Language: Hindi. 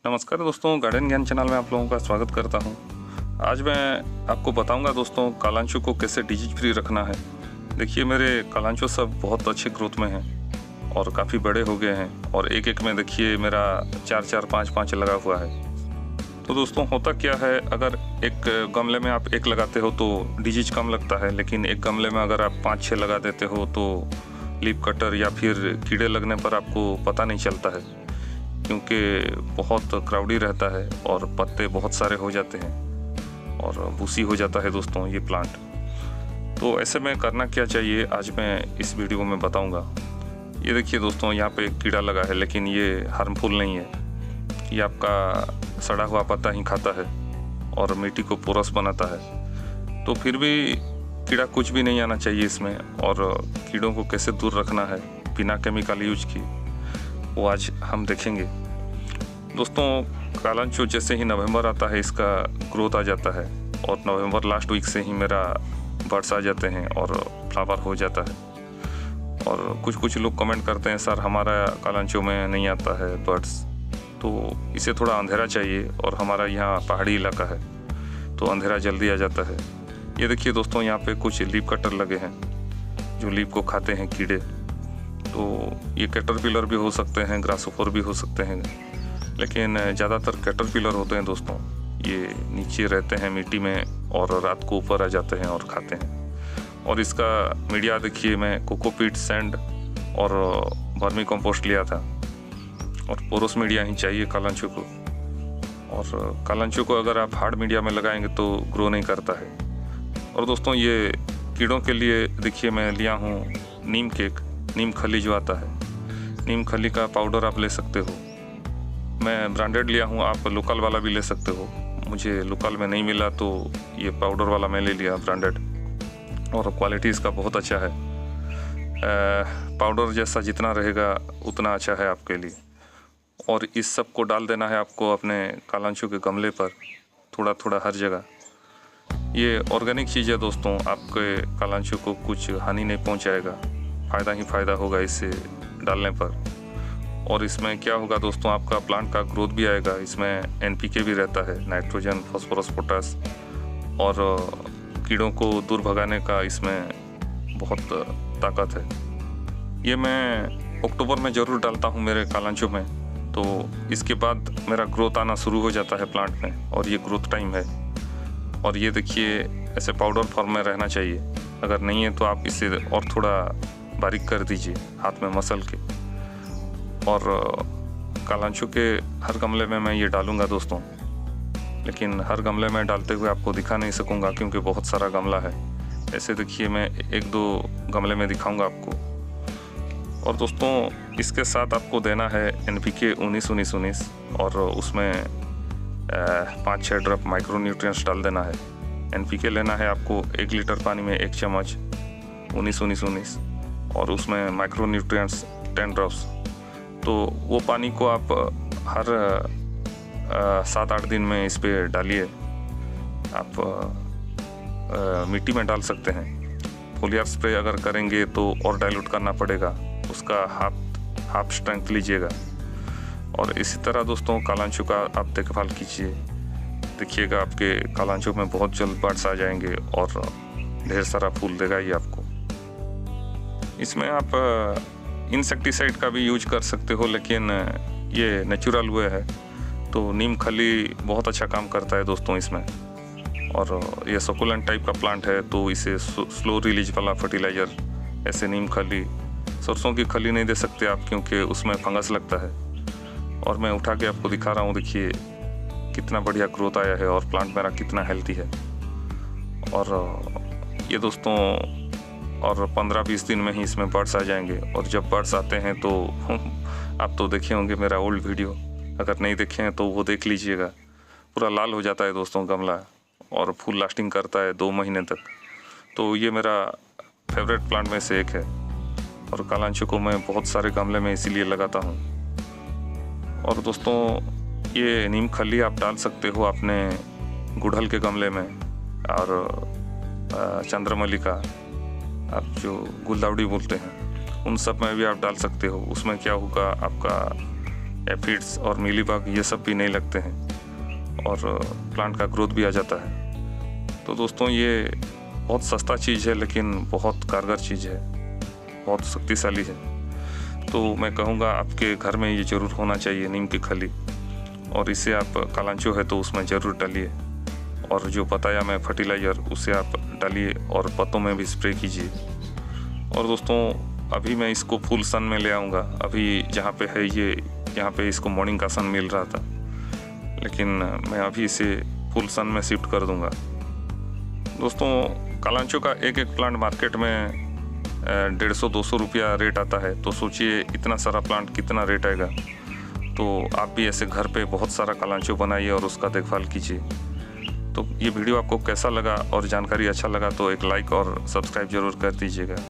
नमस्कार दोस्तों, गार्डन ज्ञान चैनल में आप लोगों का स्वागत करता हूं। आज मैं आपको बताऊंगा दोस्तों कालांचो को कैसे डिजीज फ्री रखना है। देखिए मेरे कालांचो सब बहुत अच्छे ग्रोथ में हैं और काफ़ी बड़े हो गए हैं और एक एक में देखिए मेरा 4-4, 5-5 लगा हुआ है। तो दोस्तों होता क्या है, अगर एक गमले में आप एक लगाते हो तो डिजीज कम लगता है, लेकिन एक गमले में अगर आप 5-6 लगा देते हो तो लीफ कटर या फिर कीड़े लगने पर आपको पता नहीं चलता है, क्योंकि बहुत क्राउडी रहता है और पत्ते बहुत सारे हो जाते हैं और बूसी हो जाता है दोस्तों ये प्लांट। तो ऐसे में करना क्या चाहिए आज मैं इस वीडियो में बताऊंगा। ये देखिए दोस्तों, यहाँ पे एक कीड़ा लगा है, लेकिन ये हार्मफुल नहीं है। ये आपका सड़ा हुआ पत्ता ही खाता है और मिट्टी को पोरस बनाता है। तो फिर भी कीड़ा कुछ भी नहीं आना चाहिए इसमें, और कीड़ों को कैसे दूर रखना है बिना केमिकल यूज की वो आज हम देखेंगे। दोस्तों कालांचो जैसे ही नवंबर आता है इसका ग्रोथ आ जाता है और नवंबर लास्ट वीक से ही मेरा बर्ड्स आ जाते हैं और फ्लावर हो जाता है। और कुछ लोग कमेंट करते हैं सर हमारा कालांचो में नहीं आता है बर्ड्स, तो इसे थोड़ा अंधेरा चाहिए और हमारा यहाँ पहाड़ी इलाका है तो अंधेरा जल्दी आ जाता है। ये देखिए दोस्तों, यहाँ पे कुछ लीफ कटर लगे हैं जो लीफ को खाते हैं कीड़े। तो ये कैटरपिलर भी हो सकते हैं, ग्रासहोपर भी हो सकते हैं, लेकिन ज़्यादातर कैटरपिलर होते हैं दोस्तों। ये नीचे रहते हैं मिट्टी में और रात को ऊपर आ जाते हैं और खाते हैं। और इसका मीडिया देखिए, मैं कोकोपीट, सैंड और वर्मी कंपोस्ट लिया था, और पोरस मीडिया ही चाहिए कालांचो को। और कालांचो को अगर आप हार्ड मीडिया में लगाएंगे तो ग्रो नहीं करता है। और दोस्तों ये कीड़ों के लिए देखिए मैं लिया हूँ नीम केक, नीम खली जो आता है, नीम खली का पाउडर आप ले सकते हो। मैं ब्रांडेड लिया हूँ, आप लोकल वाला भी ले सकते हो। मुझे लोकल में नहीं मिला तो ये पाउडर वाला मैं ले लिया ब्रांडेड, और क्वालिटी इसका बहुत अच्छा है। पाउडर जैसा जितना रहेगा उतना अच्छा है आपके लिए। और इस सब को डाल देना है आपको अपने कालांचो के गमले पर, थोड़ा थोड़ा हर जगह। ये ऑर्गेनिक चीज़ है दोस्तों, आपके कालांचो को कुछ हानि नहीं पहुँचाएगा, फ़ायदा ही फ़ायदा होगा इससे डालने पर। और इसमें क्या होगा दोस्तों, आपका प्लांट का ग्रोथ भी आएगा। इसमें NPK भी रहता है, नाइट्रोजन, फास्फोरस, पोटास, और कीड़ों को दूर भगाने का इसमें बहुत ताकत है। ये मैं अक्टूबर में ज़रूर डालता हूँ मेरे कालांचो में, तो इसके बाद मेरा ग्रोथ आना शुरू हो जाता है प्लांट में, और ये ग्रोथ टाइम है। और ये देखिए ऐसे पाउडर फॉर्म में रहना चाहिए। अगर नहीं है तो आप इसे और थोड़ा बारीक कर दीजिए हाथ में मसल के। और कालांचो के हर गमले में मैं ये डालूंगा दोस्तों, लेकिन हर गमले में डालते हुए आपको दिखा नहीं सकूंगा क्योंकि बहुत सारा गमला है। ऐसे देखिए मैं 1-2 गमले में दिखाऊंगा आपको। और दोस्तों इसके साथ आपको देना है NPK 19-19-19, और उसमें 5-6 ड्रॉप माइक्रो न्यूट्रिएंट्स डाल देना है। NPK लेना है आपको 1 लीटर पानी में 1 चम्मच 19-19-19, और उसमें माइक्रो न्यूट्रिएंट्स 10 ड्रॉप्स। तो वो पानी को आप हर 7-8 दिन में इस पे डालिए। आप मिट्टी में डाल सकते हैं। फोलियर स्प्रे अगर करेंगे तो और डाइल्यूट करना पड़ेगा, उसका हाफ स्ट्रेंथ लीजिएगा। और इसी तरह दोस्तों कालांचो का आप देखभाल कीजिए। देखिएगा आपके कालांचो में बहुत जल्द बर्ड्स आ जाएंगे और ढेर सारा फूल देगा ये आपको। इसमें आप इंसेक्टिसाइड का भी यूज कर सकते हो, लेकिन ये नेचुरल वे है तो नीम खली बहुत अच्छा काम करता है दोस्तों इसमें। और ये सकुलेंट टाइप का प्लांट है तो इसे स्लो रिलीज वाला फर्टिलाइज़र, ऐसे नीम खली, सरसों की खली नहीं दे सकते आप क्योंकि उसमें फंगस लगता है। और मैं उठा के आपको दिखा रहा हूँ, देखिए कितना बढ़िया ग्रोथ आया है और प्लांट मेरा कितना हेल्थी है। और ये दोस्तों और 15-20 दिन में ही इसमें बर्ड्स आ जाएंगे। और जब बर्ड्स आते हैं तो आप तो देखे होंगे मेरा ओल्ड वीडियो, अगर नहीं देखे हैं तो वो देख लीजिएगा। पूरा लाल हो जाता है दोस्तों गमला, और फूल लास्टिंग करता है 2 महीने तक। तो ये मेरा फेवरेट प्लांट में से एक है, और कालांचो को मैं बहुत सारे गमले में इसीलिए लगाता हूँ। और दोस्तों ये नीम खली आप डाल सकते हो अपने गुड़हल के गमले में, और चंद्रमल्लिका, आप जो गुलदाउदी बोलते हैं, उन सब में भी आप डाल सकते हो। उसमें क्या होगा, आपका एफिड्स और मीलीबग ये सब भी नहीं लगते हैं और प्लांट का ग्रोथ भी आ जाता है। तो दोस्तों ये बहुत सस्ता चीज़ है लेकिन बहुत कारगर चीज़ है, बहुत शक्तिशाली है। तो मैं कहूँगा आपके घर में ये ज़रूर होना चाहिए, नीम की खली। और इसे आप कालांचो है तो उसमें ज़रूर डालिए, और जो बताया मैं फर्टिलाइज़र उसे आप डालिए और पत्तों में भी स्प्रे कीजिए। और दोस्तों अभी मैं इसको फुल सन में ले आऊँगा। अभी जहाँ पे है ये, यहाँ पे इसको मॉर्निंग का सन मिल रहा था, लेकिन मैं अभी इसे फुल सन में शिफ्ट कर दूँगा। दोस्तों कालांचो का एक एक प्लांट मार्केट में 150-200 रुपया रेट आता है। तो सोचिए इतना सारा प्लांट कितना रेट आएगा। तो आप भी ऐसे घर पे बहुत सारा कालांचो बनाइए और उसका देखभाल कीजिए। तो ये वीडियो आपको कैसा लगा और जानकारी अच्छा लगा तो एक लाइक और सब्सक्राइब ज़रूर कर दीजिएगा।